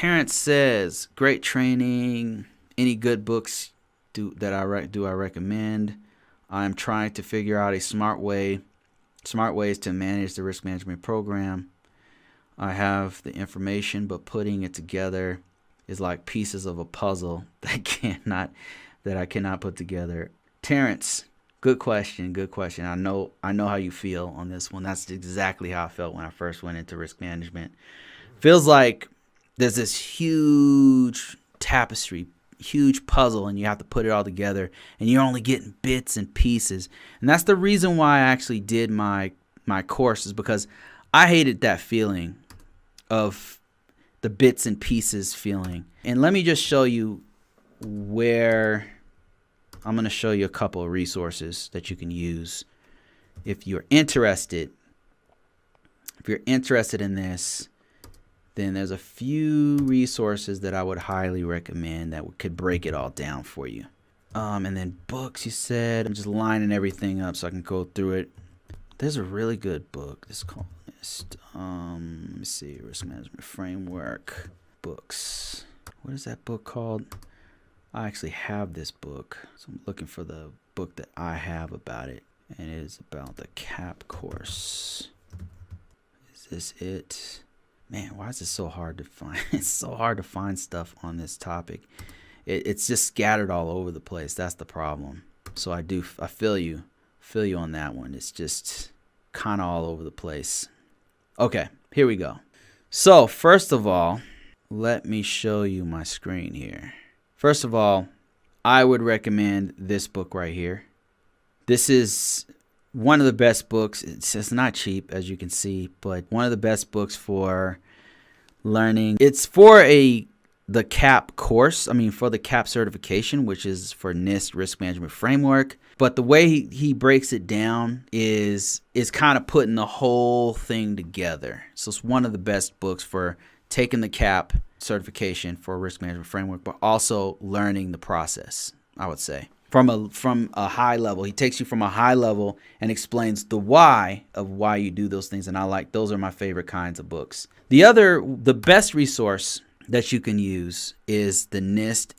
Terrence says, great training. Any good books do I recommend? I'm trying to figure out a smart ways to manage the risk management program. I have the information, but putting it together is like pieces of a puzzle that I cannot put together. Terrence, good question. I know how you feel on this one. That's exactly how I felt when I first went into risk management. Feels like there's this huge tapestry, huge puzzle, and you have to put it all together, and you're only getting bits and pieces. And that's the reason why I actually did my courses, because I hated that feeling of the bits and pieces feeling. And let me just show you where I'm going to show you a couple of resources that you can use if you're interested. If you're interested in this, then there's a few resources that I would highly recommend that could break it all down for you. And then books, you said. I'm just lining everything up so I can go through it. There's a really good book. This is called Nist. Let me see. Risk Management Framework. Books. What is that book called? I actually have this book. So I'm looking for the book that I have about it. And it is about the CAP course. Is this it? Man, why is it so hard to find? It's so hard to find stuff on this topic. It's just scattered all over the place. That's the problem. So I feel you on that one. It's just kind of all over the place. Okay, here we go. So first of all, let me show you my screen here. First of all, I would recommend this book right here. This is one of the best books. It's not cheap, as you can see, but one of the best books for learning. It's for the CAP course. I mean, for the CAP certification, which is for Nist Risk Management Framework. But the way he breaks it down is kind of putting the whole thing together. So it's one of the best books for taking the CAP certification for Risk Management Framework, but also learning the process, I would say. From a high level. He takes you from a high level and explains the why of why you do those things. And those are my favorite kinds of books. The best resource that you can use is the Nist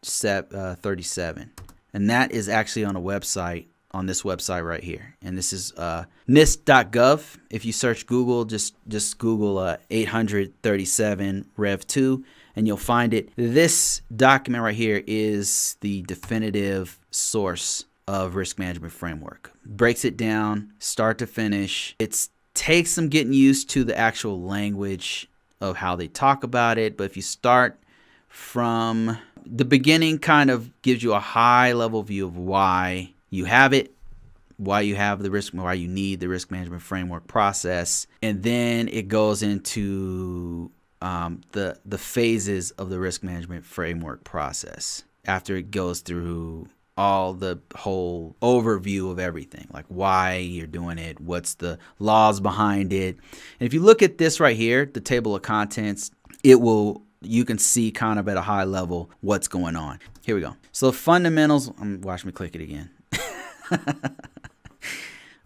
850-37. And that is actually on on this website right here. And this is nist.gov. If you search Google, just Google 837 Rev 2. And you'll find it. This document right here is the definitive source of Risk Management Framework. Breaks it down, start to finish. It takes some getting used to the actual language of how they talk about it. But if you start from the beginning, kind of gives you a high level view of why you have it, why you need the Risk Management Framework process. And then it goes into the phases of the risk management framework process after it goes through the whole overview of everything, like why you're doing it, what's the laws behind it. And if you look at this right here, the table of contents, you can see kind of at a high level what's going on. Here we go. So fundamentals, watch me click it again.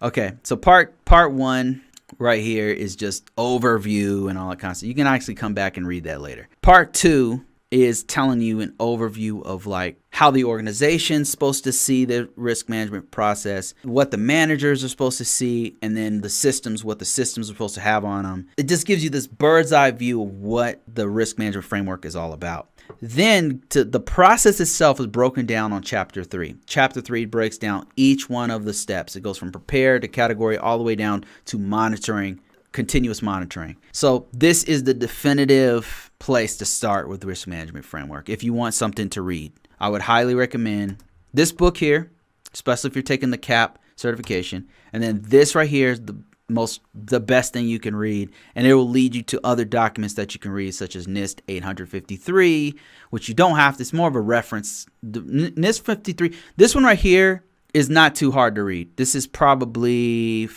Okay, so part one right here is just overview and all that kind of stuff. You can actually come back and read that later. Part 2 is telling you an overview of like how the organization's supposed to see the risk management process, what the managers are supposed to see, and then what the systems are supposed to have on them. It just gives you this bird's eye view of what the risk management framework is all about. Then the process itself is broken down on chapter 3. Chapter 3 breaks down each one of the steps. It goes from prepare to category all the way down to monitoring, continuous monitoring. So this is the definitive place to start with the risk management framework. If you want something to read, I would highly recommend this book here, especially if you're taking the CAP certification. And then this right here is the best thing you can read, and it will lead you to other documents that you can read, such as Nist 853, which you don't have to. It's more of a reference. The Nist 53, this one right here is not too hard to read. This is probably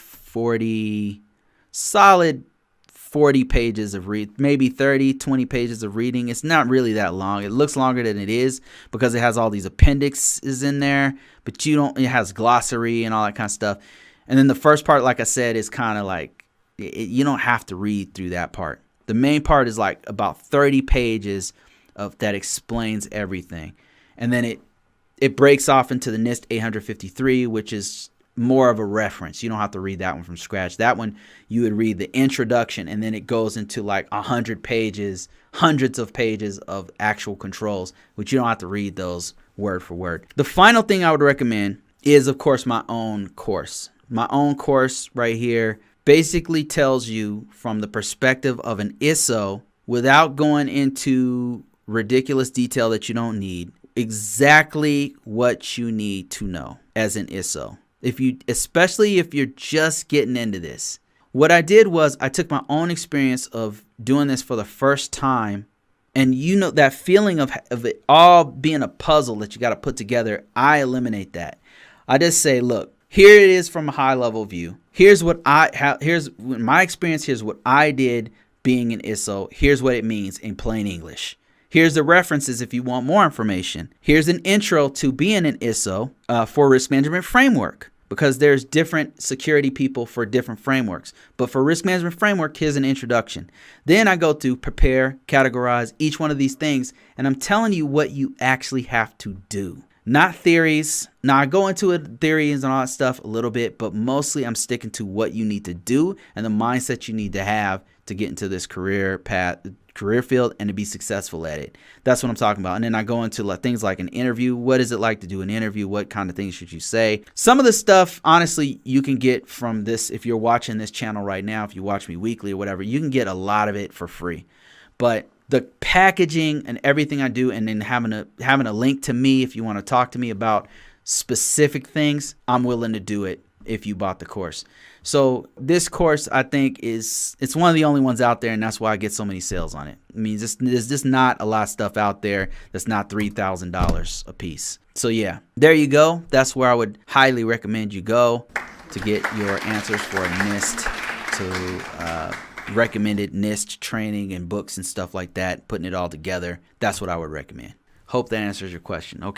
solid 40 pages of read, maybe 20 pages of reading. It's not really that long. It looks longer than it is because it has all these appendixes in there, but it has glossary and all that kind of stuff. And then the first part, like I said, is kind of like, you don't have to read through that part. The main part is like about 30 pages of that explains everything. And then it breaks off into the Nist 853, which is more of a reference. You don't have to read that one from scratch. That one you would read the introduction, and then it goes into like 100 pages, hundreds of pages of actual controls, which you don't have to read those word for word. The final thing I would recommend is, of course, my own course. My own course right here basically tells you from the perspective of an ISO, without going into ridiculous detail that you don't need, exactly what you need to know as an ISO. Especially if you're just getting into this. What I did was I took my own experience of doing this for the first time, and you know that feeling of it all being a puzzle that you got to put together. I eliminate that. I just say, look, here it is from a high level view. Here's what here's my experience. Here's what I did being an ISO. Here's what it means in plain English. Here's the references if you want more information. Here's an intro to being an ISO for risk management framework, because there's different security people for different frameworks. But for risk management framework, here's an introduction. Then I go to prepare, categorize each one of these things, and I'm telling you what you actually have to do. Not theories. Now I go into theories and all that stuff a little bit, but mostly I'm sticking to what you need to do and the mindset you need to have to get into this career field and to be successful at it. That's what I'm talking about. And then I go into things like an interview. What is it like to do an interview? What kind of things should you say? Some of the stuff, honestly, you can get from this. If you're watching this channel right now, if you watch me weekly or whatever, you can get a lot of it for free. But the packaging and everything I do, and then having a link to me if you want to talk to me about specific things, I'm willing to do it if you bought the course. So this course, I think, it's one of the only ones out there, and that's why I get so many sales on it. I mean, there's just not a lot of stuff out there that's not $3,000 a piece. So yeah, there you go. That's where I would highly recommend you go to get your answers for Nist, to recommended Nist training and books and stuff like that, putting it all together. That's what I would recommend. Hope that answers your question. Okay.